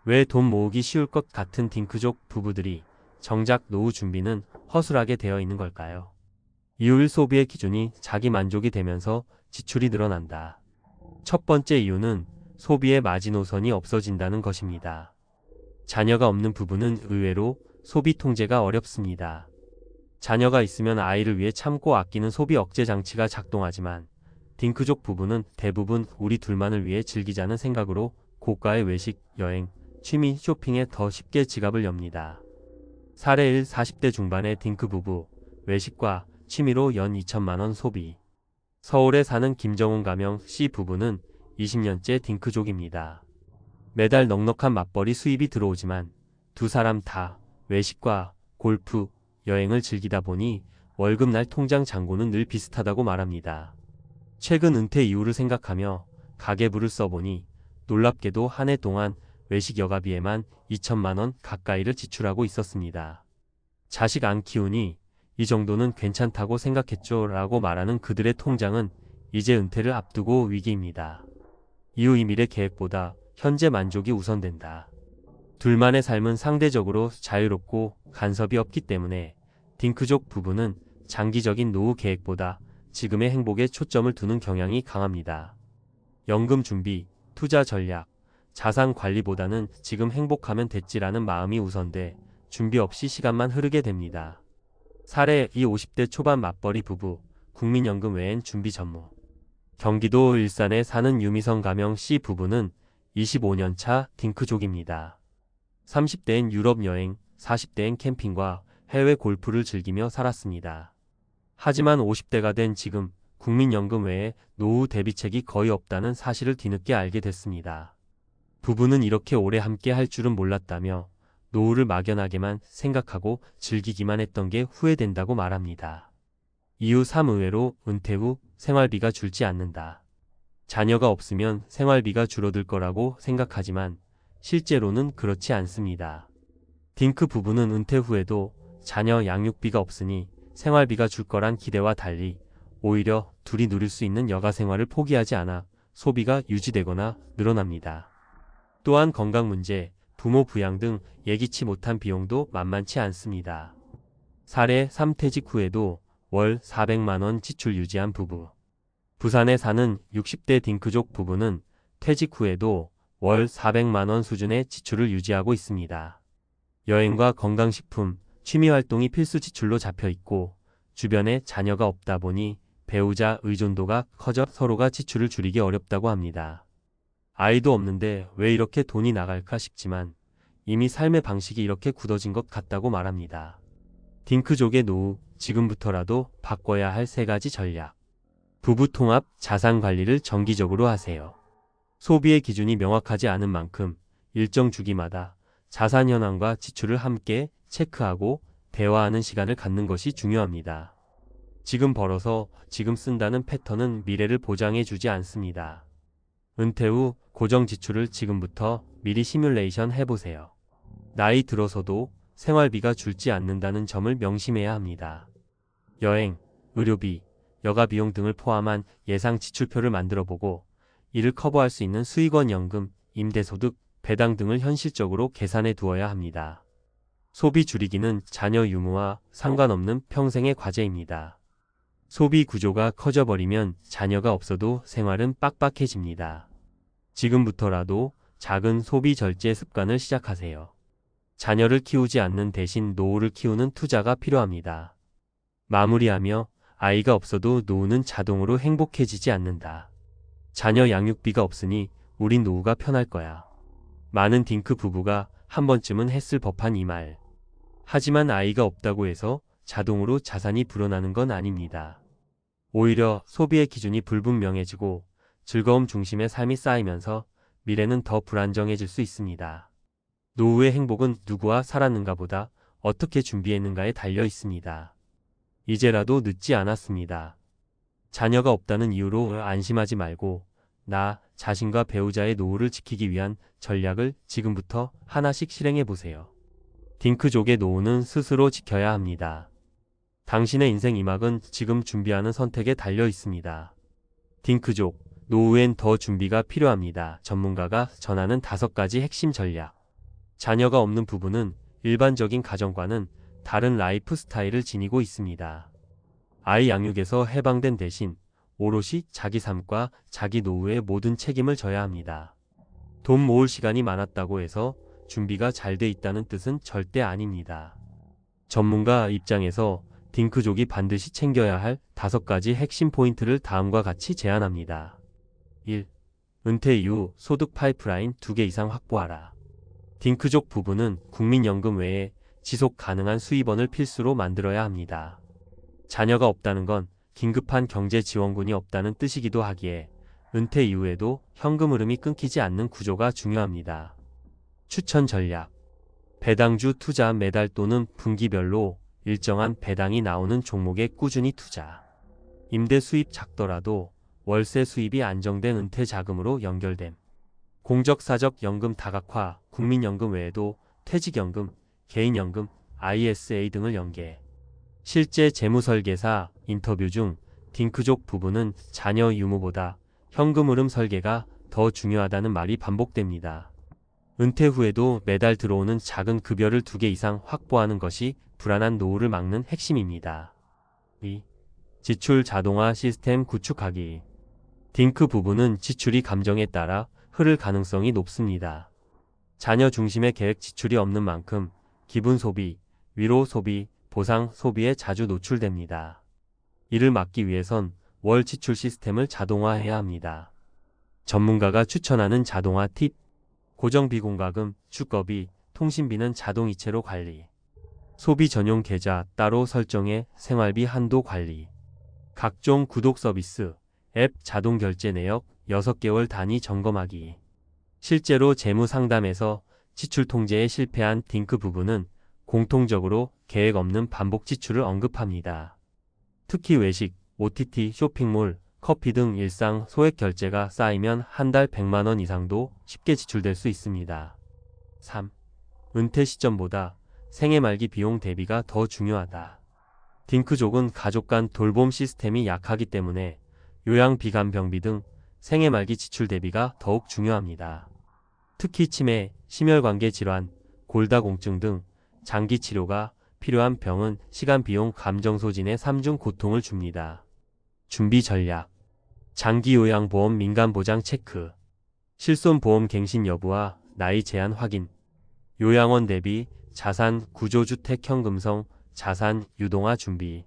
왜 돈 모으기 쉬울 것 같은 딩크족 부부들이 정작 노후 준비는 허술하게 되어 있는 걸까요? 이유 1. 소비의 기준이 자기 만족이 되면서 지출이 늘어난다. 첫 번째 이유는 소비의 마지노선이 없어진다는 것입니다. 자녀가 없는 부부는 의외로 소비 통제가 어렵습니다. 자녀가 있으면 아이를 위해 참고 아끼는 소비 억제 장치가 작동하지만 딩크족 부부는 대부분 우리 둘만을 위해 즐기자는 생각으로 고가의 외식, 여행, 취미, 쇼핑에 더 쉽게 지갑을 엽니다. 사례 1. 40대 중반의 딩크 부부, 외식과 취미로 연 2천만 원 소비. 서울에 사는 김정훈 가명 C 부부는 20년째 딩크족입니다. 매달 넉넉한 맞벌이 수입이 들어오지만 두 사람 다 외식과 골프, 여행을 즐기다 보니 월급날 통장 잔고는 늘 비슷하다고 말합니다. 최근 은퇴 이후를 생각하며 가계부를 써보니 놀랍게도 한 해 동안 외식 여가비에만 2천만 원 가까이를 지출하고 있었습니다. 자식 안 키우니 이 정도는 괜찮다고 생각했죠 라고 말하는 그들의 통장은 이제 은퇴를 앞두고 위기입니다. 이후 이 미래 계획보다 현재 만족이 우선된다. 둘만의 삶은 상대적으로 자유롭고 간섭이 없기 때문에 딩크족 부부는 장기적인 노후 계획보다 지금의 행복에 초점을 두는 경향이 강합니다. 연금 준비, 투자 전략, 자산 관리보다는 지금 행복하면 됐지라는 마음이 우선돼 준비 없이 시간만 흐르게 됩니다. 사례 이 50대 초반 맞벌이 부부, 국민연금 외엔 준비 전무. 경기도 일산에 사는 유미성 가명 씨 부부는 25년 차 딩크족입니다. 30대엔 유럽 여행, 40대엔 캠핑과 해외 골프를 즐기며 살았습니다. 하지만 50대가 된 지금 국민연금 외에 노후 대비책이 거의 없다는 사실을 뒤늦게 알게 됐습니다. 부부는 이렇게 오래 함께 할 줄은 몰랐다며 노후를 막연하게만 생각하고 즐기기만 했던 게 후회된다고 말합니다. 이유 3. 의외로 은퇴 후 생활비가 줄지 않는다. 자녀가 없으면 생활비가 줄어들 거라고 생각하지만 실제로는 그렇지 않습니다. 딩크 부부는 은퇴 후에도 자녀 양육비가 없으니 생활비가 줄 거란 기대와 달리 오히려 둘이 누릴 수 있는 여가 생활을 포기하지 않아 소비가 유지되거나 늘어납니다. 또한 건강 문제, 부모 부양 등 예기치 못한 비용도 만만치 않습니다. 사례 3. 퇴직 후에도 월 400만 원 지출 유지한 부부. 부산에 사는 60대 딩크족 부부는 퇴직 후에도 월 400만 원 수준의 지출을 유지하고 있습니다. 여행과 건강식품, 취미활동이 필수 지출로 잡혀 있고 주변에 자녀가 없다 보니 배우자 의존도가 커져 서로가 지출을 줄이기 어렵다고 합니다. 아이도 없는데 왜 이렇게 돈이 나갈까 싶지만 이미 삶의 방식이 이렇게 굳어진 것 같다고 말합니다. 딩크족의 노후, 지금부터라도 바꿔야 할 3가지 전략. 부부 통합 자산 관리를 정기적으로 하세요. 소비의 기준이 명확하지 않은 만큼 일정 주기마다 자산 현황과 지출을 함께 체크하고 대화하는 시간을 갖는 것이 중요합니다. 지금 벌어서 지금 쓴다는 패턴은 미래를 보장해 주지 않습니다. 은퇴 후 고정 지출을 지금부터 미리 시뮬레이션 해보세요. 나이 들어서도 생활비가 줄지 않는다는 점을 명심해야 합니다. 여행, 의료비, 여가 비용 등을 포함한 예상 지출표를 만들어보고 이를 커버할 수 있는 수익원 연금, 임대소득, 배당 등을 현실적으로 계산해 두어야 합니다. 소비 줄이기는 자녀 유무와 상관없는 평생의 과제입니다. 소비 구조가 커져버리면 자녀가 없어도 생활은 빡빡해집니다. 지금부터라도 작은 소비 절제 습관을 시작하세요. 자녀를 키우지 않는 대신 노후를 키우는 투자가 필요합니다. 마무리하며 아이가 없어도 노후는 자동으로 행복해지지 않는다. 자녀 양육비가 없으니 우린 노후가 편할 거야. 많은 딩크 부부가 한 번쯤은 했을 법한 이 말. 하지만 아이가 없다고 해서 자동으로 자산이 불어나는 건 아닙니다. 오히려 소비의 기준이 불분명해지고 즐거움 중심의 삶이 쌓이면서 미래는 더 불안정해질 수 있습니다. 노후의 행복은 누구와 살았는가 보다 어떻게 준비했는가에 달려 있습니다. 이제라도 늦지 않았습니다. 자녀가 없다는 이유로 안심하지 말고 나 자신과 배우자의 노후를 지키기 위한 전략을 지금부터 하나씩 실행해 보세요. 딩크족의 노후는 스스로 지켜야 합니다. 당신의 인생 2막은 지금 준비하는 선택에 달려 있습니다. 딩크족, 노후엔 더 준비가 필요합니다. 전문가가 전하는 5가지 핵심 전략. 자녀가 없는 부부는 일반적인 가정과는 다른 라이프 스타일을 지니고 있습니다. 아이 양육에서 해방된 대신 오롯이 자기 삶과 자기 노후의 모든 책임을 져야 합니다. 돈 모을 시간이 많았다고 해서 준비가 잘 돼 있다는 뜻은 절대 아닙니다. 전문가 입장에서 딩크족이 반드시 챙겨야 할 5가지 핵심 포인트를 다음과 같이 제안합니다. 1. 은퇴 이후 소득 파이프라인 2개 이상 확보하라. 딩크족 부부는 국민연금 외에 지속 가능한 수입원을 필수로 만들어야 합니다. 자녀가 없다는 건 긴급한 경제 지원군이 없다는 뜻이기도 하기에 은퇴 이후에도 현금 흐름이 끊기지 않는 구조가 중요합니다. 추천 전략. 배당주 투자 매달 또는 분기별로 일정한 배당이 나오는 종목에 꾸준히 투자. 임대 수입 작더라도 월세 수입이 안정된 은퇴 자금으로 연결됨. 공적사적 연금 다각화, 국민연금 외에도 퇴직연금, 개인연금, ISA 등을 연계. 실제 재무설계사 인터뷰 중 딩크족 부부는 자녀 유무보다 현금 흐름 설계가 더 중요하다는 말이 반복됩니다. 은퇴 후에도 매달 들어오는 작은 급여를 2개 이상 확보하는 것이 불안한 노후를 막는 핵심입니다. 2. 지출 자동화 시스템 구축하기. 딩크 부부는 지출이 감정에 따라 흐를 가능성이 높습니다. 자녀 중심의 계획 지출이 없는 만큼 기분 소비, 위로 소비, 보상 소비에 자주 노출됩니다. 이를 막기 위해선 월 지출 시스템을 자동화해야 합니다. 전문가가 추천하는 자동화 팁. 고정 비공과금, 주거비, 통신비는 자동 이체로 관리. 소비 전용 계좌 따로 설정해 생활비 한도 관리. 각종 구독 서비스, 앱 자동 결제 내역 6개월 단위 점검하기. 실제로 재무 상담에서 지출 통제에 실패한 딩크 부부는 공통적으로 계획 없는 반복 지출을 언급합니다. 특히 외식, OTT, 쇼핑몰, 커피 등 일상 소액 결제가 쌓이면 한 달 100만 원 이상도 쉽게 지출될 수 있습니다. 3. 은퇴 시점보다 생애 말기 비용 대비가 더 중요하다. 딩크족은 가족 간 돌봄 시스템이 약하기 때문에 요양비 간병비 등 생애 말기 지출 대비가 더욱 중요합니다. 특히 치매, 심혈관계 질환, 골다공증 등 장기 치료가 필요한 병은 시간, 비용, 감정 소진의 3중 고통을 줍니다. 준비 전략. 장기 요양보험 민간 보장 체크. 실손보험 갱신 여부와 나이 제한 확인. 요양원 대비 자산 구조주택 현금성 자산 유동화 준비.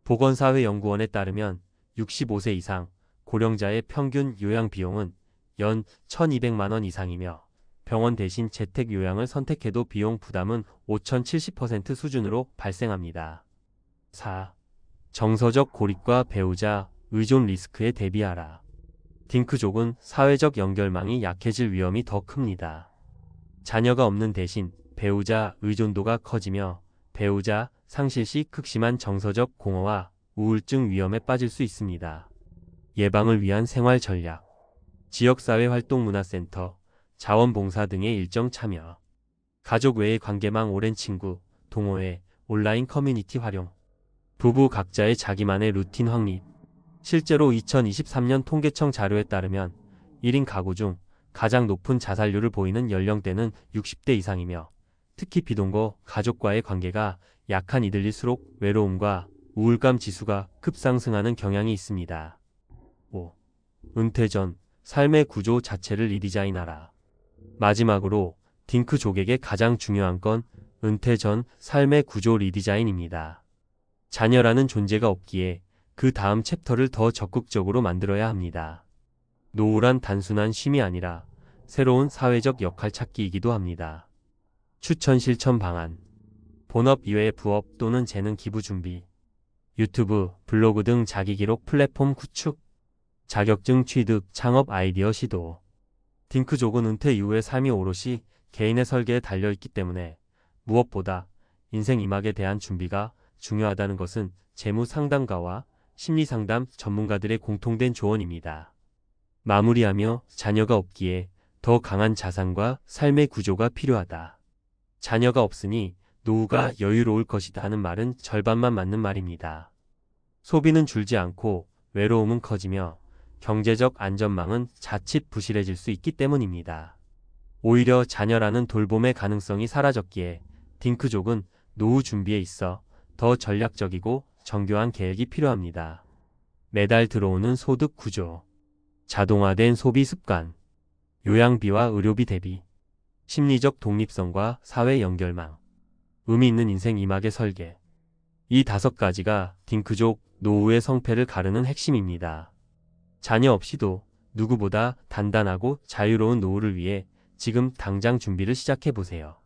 보건사회연구원에 따르면 65세 이상 고령자의 평균 요양 비용은 연 1,200만 원 이상이며 병원 대신 재택 요양을 선택해도 비용 부담은 5,070% 수준으로 발생합니다. 4. 정서적 고립과 배우자 의존 리스크에 대비하라. 딩크족은 사회적 연결망이 약해질 위험이 더 큽니다. 자녀가 없는 대신 배우자 의존도가 커지며 배우자 상실 시 극심한 정서적 공허와 우울증 위험에 빠질 수 있습니다. 예방을 위한 생활 전략. 지역사회활동문화센터, 자원봉사 등의 일정 참여. 가족 외의 관계망 오랜 친구, 동호회, 온라인 커뮤니티 활용. 부부 각자의 자기만의 루틴 확립. 실제로 2023년 통계청 자료에 따르면 1인 가구 중 가장 높은 자살률을 보이는 연령대는 60대 이상이며 특히 비동거 가족과의 관계가 약한 이들일수록 외로움과 우울감 지수가 급상승하는 경향이 있습니다. 5. 은퇴 전 삶의 구조 자체를 리디자인하라. 마지막으로 딩크족에게 가장 중요한 건 은퇴 전 삶의 구조 리디자인입니다. 자녀라는 존재가 없기에 그 다음 챕터를 더 적극적으로 만들어야 합니다. 노후란 단순한 쉼이 아니라 새로운 사회적 역할 찾기이기도 합니다. 추천 실천 방안. 본업 이외의 부업 또는 재능 기부 준비. 유튜브, 블로그 등 자기기록 플랫폼 구축. 자격증 취득, 창업 아이디어 시도. 딩크족은 은퇴 이후의 삶이 오롯이 개인의 설계에 달려있기 때문에 무엇보다 인생 이막에 대한 준비가 중요하다는 것은 재무 상담가와 심리상담 전문가들의 공통된 조언입니다. 마무리하며 자녀가 없기에 더 강한 자산과 삶의 구조가 필요하다. 자녀가 없으니 노후가 여유로울 것이다 하는 말은 절반만 맞는 말입니다. 소비는 줄지 않고 외로움은 커지며 경제적 안전망은 자칫 부실해질 수 있기 때문입니다. 오히려 자녀라는 돌봄의 가능성이 사라졌기에 딩크족은 노후 준비에 있어 더 전략적이고 정교한 계획이 필요합니다. 매달 들어오는 소득 구조, 자동화된 소비 습관, 요양비와 의료비 대비, 심리적 독립성과 사회 연결망, 의미 있는 인생 이막의 설계. 이 5가지가 딩크족 노후의 성패를 가르는 핵심입니다. 자녀 없이도 누구보다 단단하고 자유로운 노후를 위해 지금 당장 준비를 시작해보세요.